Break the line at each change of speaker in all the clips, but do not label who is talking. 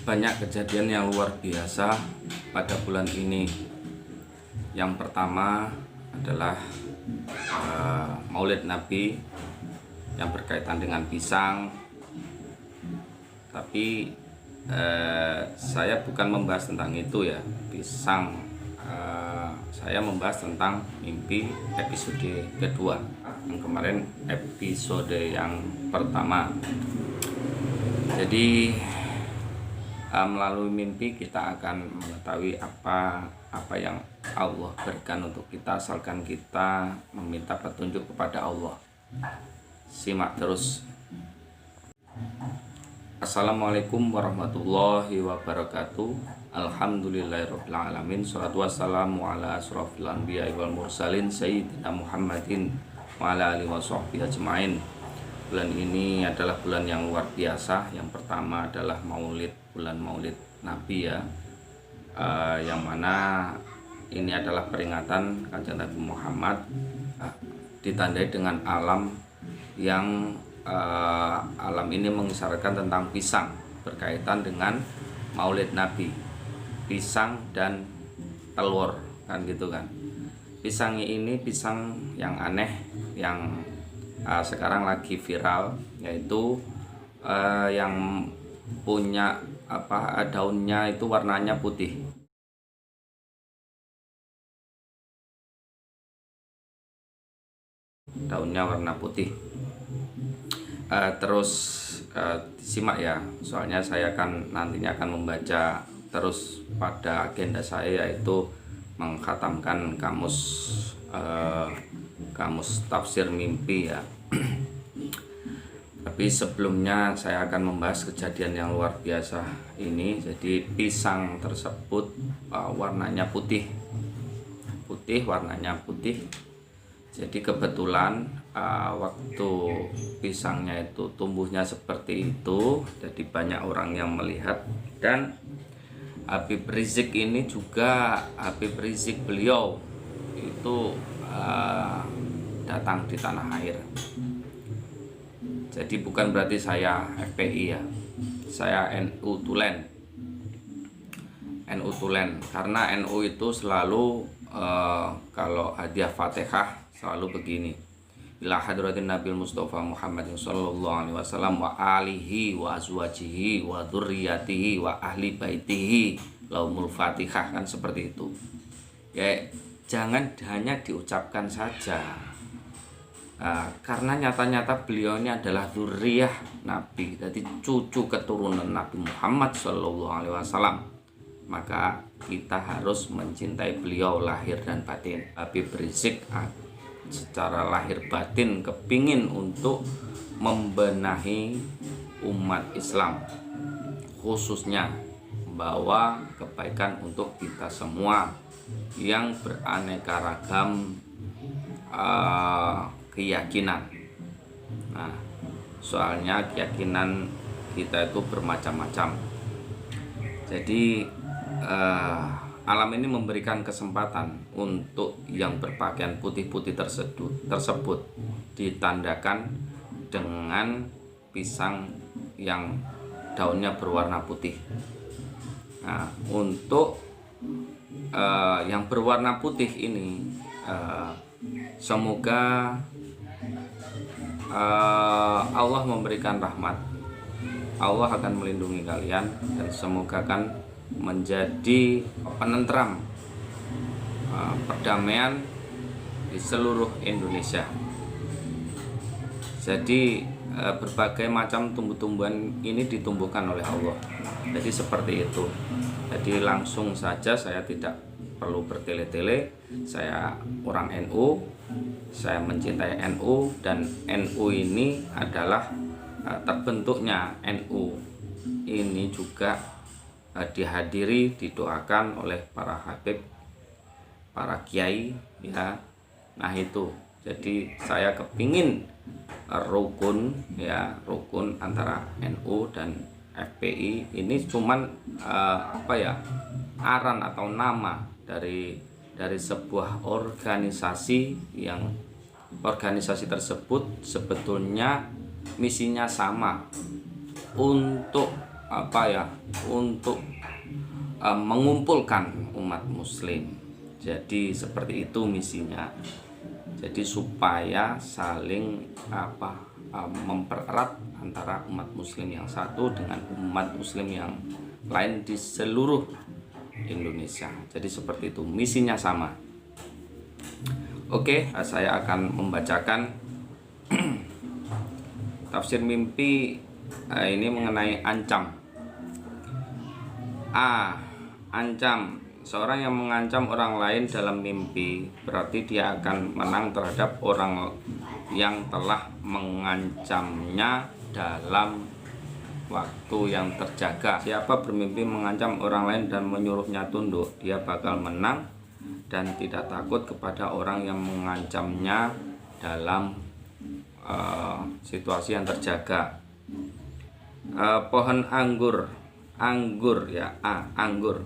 banyak kejadian yang luar biasa pada bulan ini. Yang pertama adalah Maulid Nabi yang berkaitan dengan pisang. Tapi saya bukan membahas tentang itu ya, pisang. Saya membahas tentang mimpi episode kedua. Yang kemarin episode yang pertama. Jadi melalui mimpi kita akan mengetahui apa yang Allah berikan untuk kita, asalkan kita meminta petunjuk kepada Allah. Simak terus. Assalamualaikum warahmatullahi wabarakatuh. Alhamdulillahirabbil alamin. Shalatu wassalamu ala asrofil anbiya'i wal mursalin sayyidina Muhammadin wa ala alihi washabbihi ajmain. Bulan ini adalah bulan yang luar biasa. Yang pertama adalah bulan Maulid Nabi ya, yang mana ini adalah peringatan Kanjeng Nabi Muhammad, ditandai dengan alam yang alam ini mengisyaratkan tentang pisang, berkaitan dengan Maulid Nabi, pisang dan telur kan gitu kan. Pisang ini pisang yang aneh, yang sekarang lagi viral, yaitu yang punya daunnya itu warnanya putih. Daunnya warna putih. Terus disimak ya, soalnya saya nantinya akan membaca terus pada agenda saya, yaitu mengkhatamkan kamus tafsir mimpi ya. Tapi sebelumnya saya akan membahas kejadian yang luar biasa ini. Jadi pisang tersebut warnanya putih, warnanya putih. Jadi kebetulan waktu pisangnya itu tumbuhnya seperti itu, jadi banyak orang yang melihat. Dan Habib Rizik ini juga, Habib Rizik beliau itu datang di tanah air. Jadi bukan berarti saya FPI ya, saya NU Tulen. NU Tulen, karena NU itu selalu kalau hadiah Fatihah selalu begini: ila hadratin Nabil Mustafa Muhammad sallallahu alaihi wasallam wa alihi wa azwajihi wa dzurriyyatihi wa ahli baitihi laumul Fatihah, kan seperti itu ya. Jangan hanya diucapkan saja, karena nyata-nyata beliau ini adalah dzurriyyah Nabi, jadi cucu keturunan Nabi Muhammad sallallahu alaihi wasallam. Maka kita harus mencintai beliau lahir dan batin. Habib Rizik secara lahir batin kepingin untuk membenahi umat Islam, khususnya membawa kebaikan untuk kita semua yang beraneka ragam keyakinan. Nah, soalnya keyakinan kita itu bermacam-macam. Jadi alam ini memberikan kesempatan untuk yang berpakaian putih-putih tersebut ditandakan dengan pisang yang daunnya berwarna putih. Nah, untuk yang berwarna putih ini, semoga Allah memberikan rahmat, Allah akan melindungi kalian, dan semoga kan menjadi penentram perdamaian di seluruh Indonesia. Jadi berbagai macam tumbuh-tumbuhan ini ditumbuhkan oleh Allah. Jadi seperti itu. Jadi langsung saja, saya tidak perlu bertele-tele. Saya orang NU, saya mencintai NU, dan NU ini adalah terbentuknya NU ini juga dihadiri, didoakan oleh para habib, para kiai ya. Nah itu, jadi saya kepingin rukun ya, rukun antara NU dan FPI ini cuman aran atau nama dari sebuah organisasi, yang organisasi tersebut sebetulnya misinya sama, untuk untuk mengumpulkan umat muslim. Jadi seperti itu misinya. Jadi supaya saling mempererat antara umat muslim yang satu dengan umat muslim yang lain di seluruh Indonesia. Jadi seperti itu, misinya sama. Oke, saya akan membacakan tafsir mimpi ini mengenai ancam. Ancam. Seorang yang mengancam orang lain dalam mimpi berarti dia akan menang terhadap orang yang telah mengancamnya dalam waktu yang terjaga. Siapa bermimpi mengancam orang lain dan menyuruhnya tunduk, dia bakal menang dan tidak takut kepada orang yang mengancamnya dalam situasi yang terjaga. Pohon anggur ya, anggur.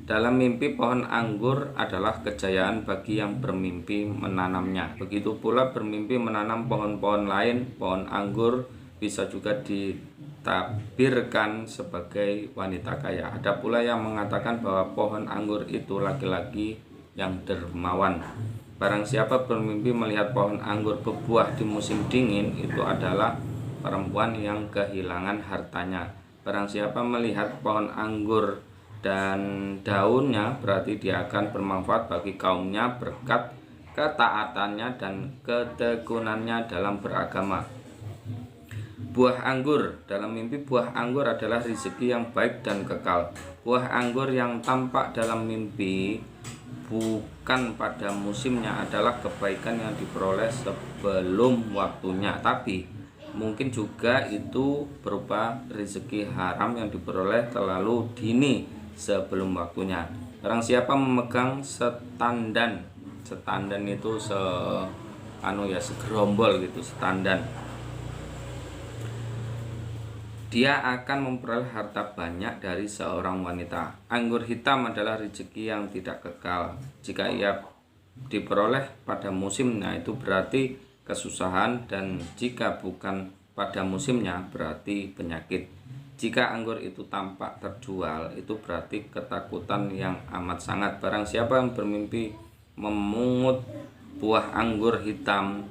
Dalam mimpi pohon anggur adalah kejayaan bagi yang bermimpi menanamnya. Begitu pula bermimpi menanam pohon-pohon lain. Pohon anggur bisa juga ditabirkan sebagai wanita kaya. Ada pula yang mengatakan bahwa pohon anggur itu laki-laki yang dermawan. Barang siapa bermimpi melihat pohon anggur berbuah di musim dingin, itu adalah perempuan yang kehilangan hartanya. Barang siapa melihat pohon anggur dan daunnya, berarti dia akan bermanfaat bagi kaumnya berkat ketaatannya dan ketekunannya dalam beragama. Buah anggur. Dalam mimpi buah anggur adalah rezeki yang baik dan kekal. Buah anggur yang tampak dalam mimpi bukan pada musimnya adalah kebaikan yang diperoleh sebelum waktunya, tapi mungkin juga itu berupa rezeki haram yang diperoleh terlalu dini sebelum waktunya. Barang siapa memegang setandan itu segerombol gitu, setandan, dia akan memperoleh harta banyak dari seorang wanita. Anggur hitam adalah rezeki yang tidak kekal. Jika ia diperoleh pada musimnya, itu berarti kesusahan, dan jika bukan pada musimnya berarti penyakit. Jika anggur itu tampak terjual, itu berarti ketakutan yang amat sangat. Barang siapa yang bermimpi memungut buah anggur hitam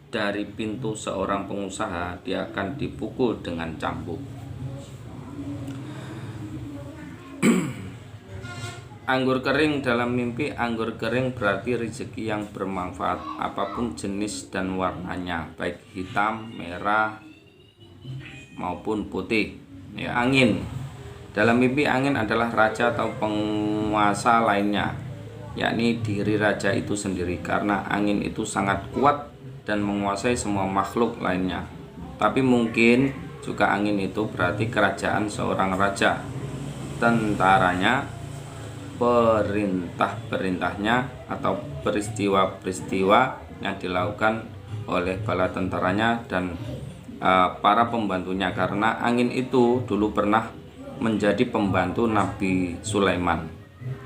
dari pintu seorang pengusaha, dia akan dipukul dengan cambuk. Anggur kering. Dalam mimpi anggur kering berarti rezeki yang bermanfaat apapun jenis dan warnanya, baik hitam, merah maupun putih. Angin. Dalam mimpi angin adalah raja atau penguasa lainnya, yakni diri raja itu sendiri, karena angin itu sangat kuat dan menguasai semua makhluk lainnya. Tapi mungkin juga angin itu berarti kerajaan seorang raja, tentaranya, perintah-perintahnya, atau peristiwa-peristiwa yang dilakukan oleh bala tentaranya dan para pembantunya, karena angin itu dulu pernah menjadi pembantu Nabi Sulaiman.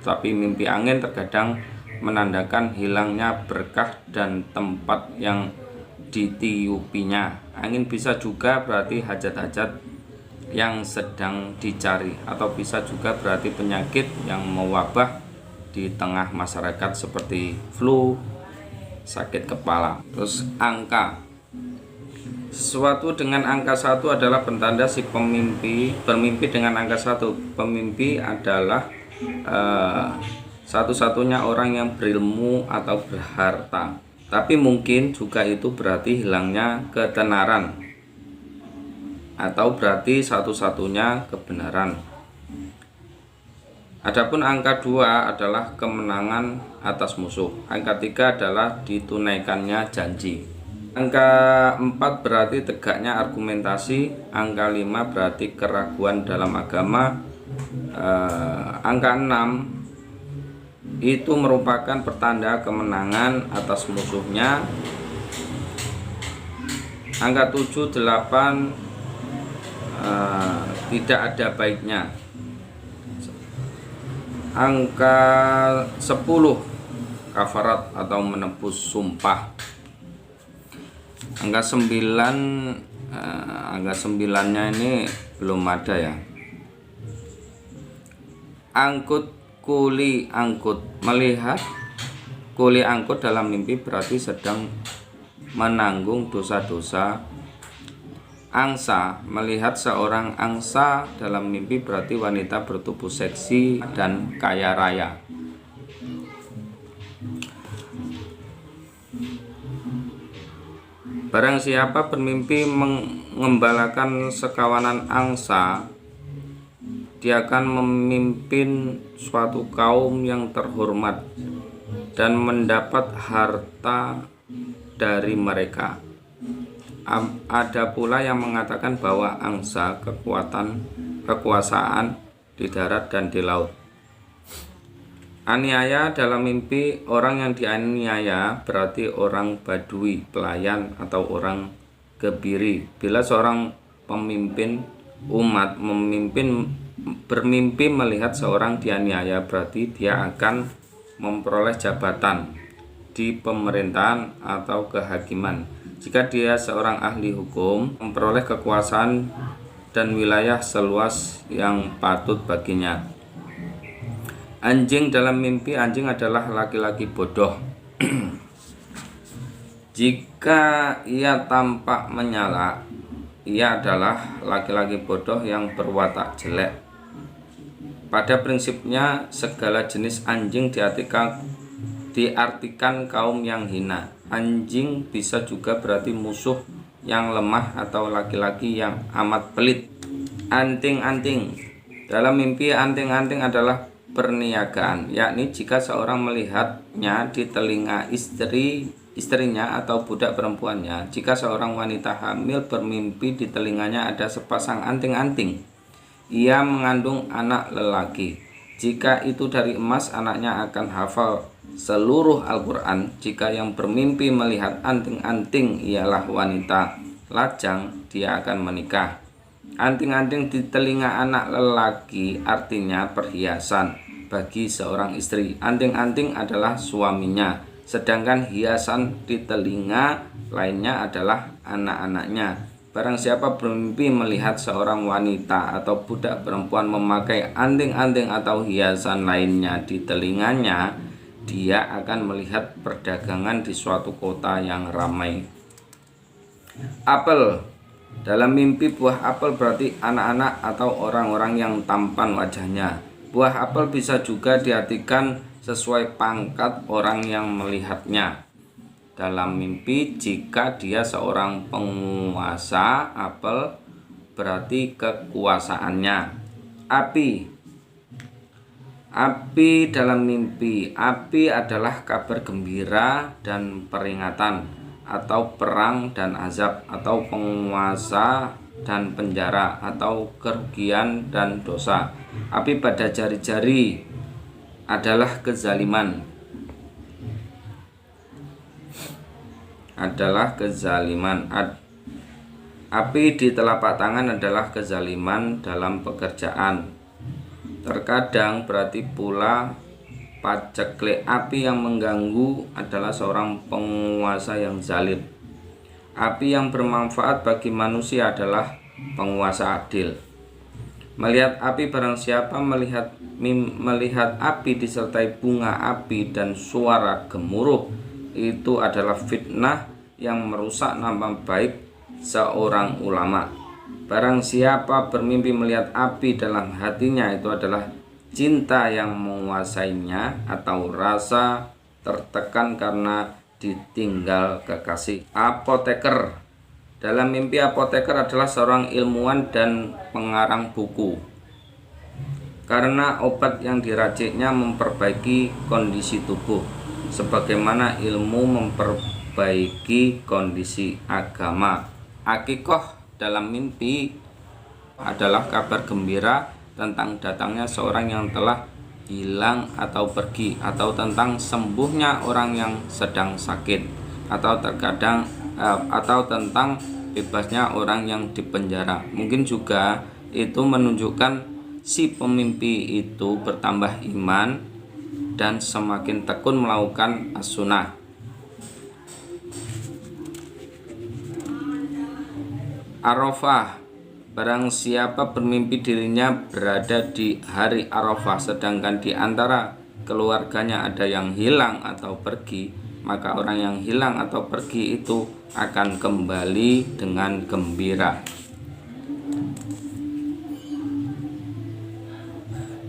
Tapi mimpi angin terkadang menandakan hilangnya berkah dan tempat yang ditiupinya. Angin bisa juga berarti hajat-hajat yang sedang dicari, atau bisa juga berarti penyakit yang mewabah di tengah masyarakat seperti flu, sakit kepala. Terus angka. Sesuatu dengan angka 1 adalah pentanda si bermimpi dengan angka 1. Pemimpi adalah satu-satunya orang yang berilmu atau berharta. Tapi mungkin juga itu berarti hilangnya ketenaran, atau berarti satu-satunya kebenaran. Adapun angka 2 adalah kemenangan atas musuh. Angka 3 adalah ditunaikannya janji. Angka 4 berarti tegaknya argumentasi. Angka 5 berarti keraguan dalam agama. Angka 6 itu merupakan pertanda kemenangan atas musuhnya. Angka 7, 8 tidak ada baiknya. Angka 10 kafarat atau menebus sumpah. Angka 9 nya ini belum ada ya. Angkut kuli angkut, melihat kuli angkut dalam mimpi berarti sedang menanggung dosa-dosa. Angsa, melihat seorang angsa dalam mimpi berarti wanita bertubuh seksi dan kaya raya. Barang siapa bermimpi mengembalakan sekawanan angsa, dia akan memimpin suatu kaum yang terhormat dan mendapat harta dari mereka. Ada pula yang mengatakan bahwa angsa kekuasaan di darat dan di laut. Aniaya dalam mimpi, orang yang dianiaya berarti orang badui, pelayan atau orang gebiri. Bila seorang pemimpin umat bermimpi melihat seorang dianiaya, berarti dia akan memperoleh jabatan di pemerintahan atau kehakiman. Jika dia seorang ahli hukum, memperoleh kekuasaan dan wilayah seluas yang patut baginya. Anjing dalam mimpi, anjing adalah laki-laki bodoh. Jika ia tampak menyala, ia adalah laki-laki bodoh yang berwatak jelek. Pada prinsipnya, segala jenis anjing diartikan kaum yang hina. Anjing bisa juga berarti musuh yang lemah atau laki-laki yang amat pelit. Anting-anting dalam mimpi, anting-anting adalah perniagaan, yakni jika seorang melihatnya di telinga istrinya atau budak perempuannya. Jika seorang wanita hamil bermimpi di telinganya ada sepasang anting-anting, ia mengandung anak lelaki. Jika itu dari emas, anaknya akan hafal seluruh Al-Quran. Jika yang bermimpi melihat anting-anting ialah wanita lajang, dia akan menikah. Anting-anting di telinga anak lelaki artinya perhiasan bagi seorang istri. Anting-anting adalah suaminya, sedangkan hiasan di telinga lainnya adalah anak-anaknya. Barang siapa bermimpi melihat seorang wanita atau budak perempuan memakai anting-anting atau hiasan lainnya di telinganya, dia akan melihat perdagangan di suatu kota yang ramai. Apel dalam mimpi, buah apel berarti anak-anak atau orang-orang yang tampan wajahnya. Buah apel bisa juga diartikan sesuai pangkat orang yang melihatnya dalam mimpi. Jika dia seorang penguasa, apel berarti kekuasaannya. Api dalam mimpi, api adalah kabar gembira dan peringatan, atau perang dan azab, atau penguasa dan penjara, atau kerugian dan dosa. Api pada jari-jari adalah kezaliman. Api di telapak tangan adalah kezaliman dalam pekerjaan. Terkadang berarti pula paceklik. Api yang mengganggu adalah seorang penguasa yang zalim. Api yang bermanfaat bagi manusia adalah penguasa adil. Melihat api, barang siapa melihat api disertai bunga api dan suara gemuruh, itu adalah fitnah yang merusak nama baik seorang ulama. Barang siapa bermimpi melihat api dalam hatinya, itu adalah cinta yang menguasainya atau rasa tertekan karena ditinggal kekasih. Apoteker dalam mimpi, apoteker adalah seorang ilmuwan dan pengarang buku, karena obat yang diraciknya memperbaiki kondisi tubuh, sebagaimana ilmu memperbaiki kondisi agama. Akikoh dalam mimpi adalah kabar gembira tentang datangnya seorang yang telah hilang atau pergi, atau tentang sembuhnya orang yang sedang sakit, atau tentang bebasnya orang yang dipenjara. Mungkin juga itu menunjukkan si pemimpi itu bertambah iman dan semakin tekun melakukan as-sunnah. Arafah Barang siapa bermimpi dirinya berada di hari Arafah sedangkan di antara keluarganya ada yang hilang atau pergi, maka orang yang hilang atau pergi itu akan kembali dengan gembira.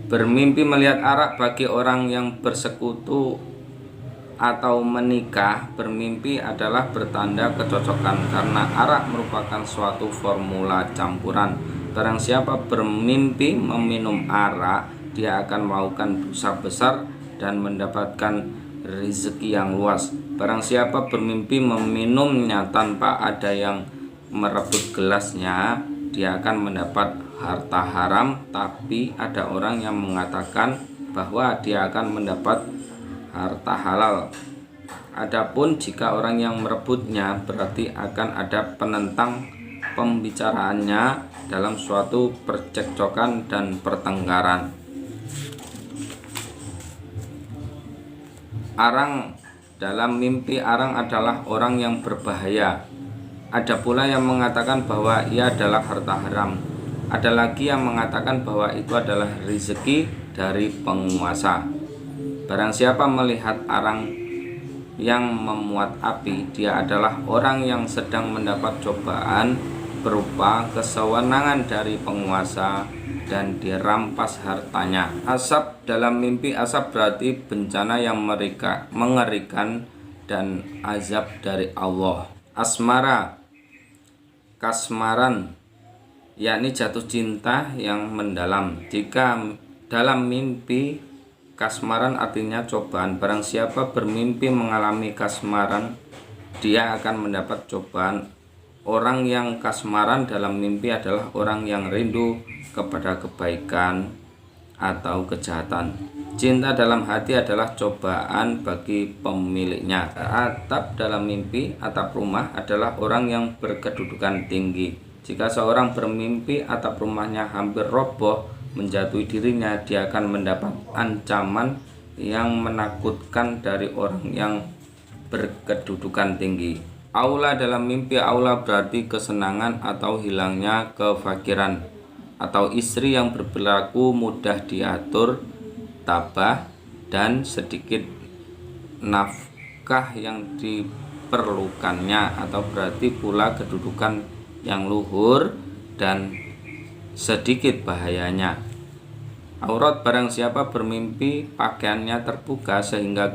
Bermimpi melihat arak bagi orang yang bersekutu atau menikah, bermimpi adalah bertanda kecocokan karena arak merupakan suatu formula campuran. Barang siapa bermimpi meminum arak, dia akan melakukan dosa besar dan mendapatkan rezeki yang luas. Barang siapa bermimpi meminumnya tanpa ada yang merebut gelasnya, dia akan mendapat harta haram, tapi ada orang yang mengatakan bahwa dia akan mendapat harta halal. Adapun jika orang yang merebutnya, berarti akan ada penentang pembicaraannya dalam suatu percekcokan dan pertengkaran. Arang, dalam mimpi arang adalah orang yang berbahaya. Ada pula yang mengatakan bahwa ia adalah harta haram. Ada lagi yang mengatakan bahwa itu adalah rezeki dari penguasa. Barang siapa melihat arang yang memuat api, dia adalah orang yang sedang mendapat cobaan berupa kesewenangan dari penguasa dan dirampas hartanya. Asap, dalam mimpi asap berarti bencana yang mengerikan dan azab dari Allah. Asmara, kasmaran, yakni jatuh cinta yang mendalam. Jika dalam mimpi kasmaran artinya cobaan. Barang siapa bermimpi mengalami kasmaran, dia akan mendapat cobaan. Orang yang kasmaran dalam mimpi adalah orang yang rindu kepada kebaikan atau kejahatan. Cinta dalam hati adalah cobaan bagi pemiliknya. Atap dalam mimpi, atap rumah adalah orang yang berkedudukan tinggi. Jika seorang bermimpi atap rumahnya hampir roboh menjatuhi dirinya, dia akan mendapat ancaman yang menakutkan dari orang yang berkedudukan tinggi. Aula, dalam mimpi aula berarti kesenangan atau hilangnya kefakiran, atau istri yang berperilaku mudah diatur, tabah, dan sedikit nafkah yang diperlukannya, atau berarti pula kedudukan yang luhur dan sedikit bahayanya. Aurat, barang siapa bermimpi pakaiannya terbuka sehingga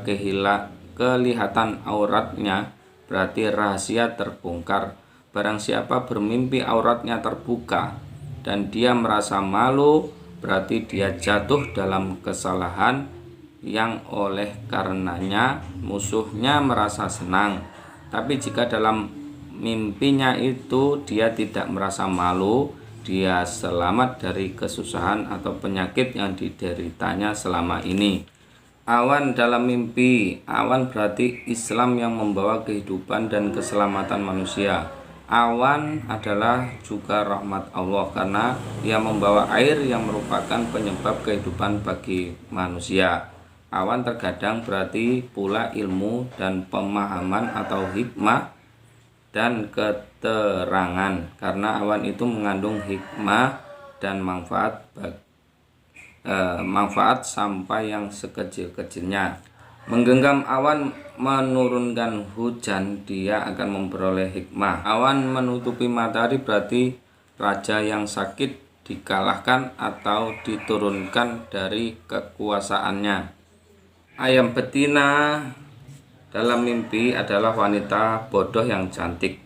kelihatan auratnya, berarti rahasia terbongkar. Barang siapa bermimpi auratnya terbuka dan dia merasa malu, berarti dia jatuh dalam kesalahan yang oleh karenanya musuhnya merasa senang. Tapi jika dalam mimpinya itu dia tidak merasa malu, dia selamat dari kesusahan atau penyakit yang dideritanya selama ini. Awan, dalam mimpi, awan berarti Islam yang membawa kehidupan dan keselamatan manusia. Awan adalah juga rahmat Allah karena ia membawa air yang merupakan penyebab kehidupan bagi manusia. Awan terkadang berarti pula ilmu dan pemahaman atau hikmah dan keterangan, karena awan itu mengandung hikmah dan manfaat sampai yang sekecil-kecilnya. Menggenggam awan menurunkan hujan, dia akan memperoleh hikmah. Awan menutupi matahari berarti raja yang sakit dikalahkan atau diturunkan dari kekuasaannya. Ayam betina dalam mimpi adalah wanita bodoh yang cantik.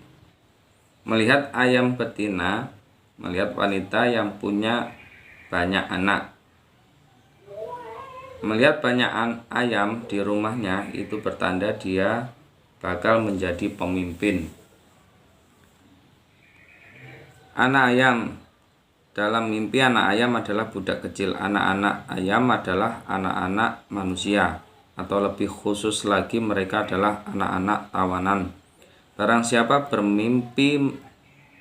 Melihat ayam betina, melihat wanita yang punya banyak anak. Melihat banyak ayam di rumahnya itu bertanda dia bakal menjadi pemimpin. Anak ayam, dalam mimpi anak ayam adalah budak kecil. Anak-anak ayam adalah anak-anak manusia, atau lebih khusus lagi mereka adalah anak-anak tawanan. Barang siapa bermimpi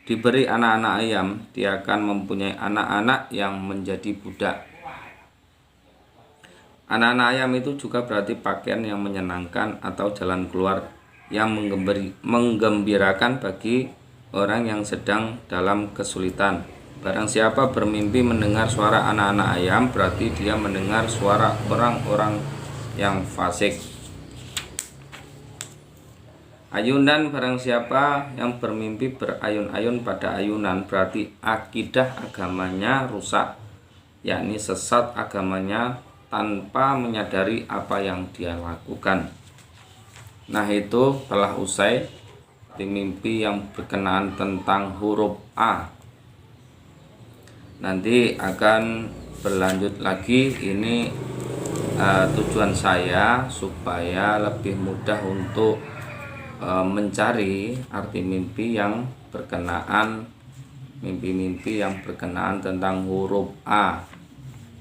diberi anak-anak ayam, dia akan mempunyai anak-anak yang menjadi budak. Anak-anak ayam itu juga berarti pakaian yang menyenangkan atau jalan keluar yang menggembirakan bagi orang yang sedang dalam kesulitan. Barang siapa bermimpi mendengar suara anak-anak ayam, berarti dia mendengar suara orang-orang yang fasik. Ayunan, barang siapa yang bermimpi berayun-ayun pada ayunan, berarti akidah agamanya rusak, yakni sesat agamanya tanpa menyadari apa yang dia lakukan. Nah, itu telah usai di mimpi yang berkenaan tentang huruf A. Nanti akan berlanjut lagi. Ini tujuan saya supaya lebih mudah untuk mencari arti mimpi yang berkenaan, mimpi-mimpi yang berkenaan tentang huruf A.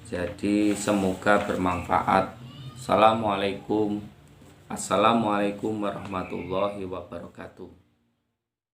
Jadi semoga bermanfaat. Assalamualaikum warahmatullahi wabarakatuh.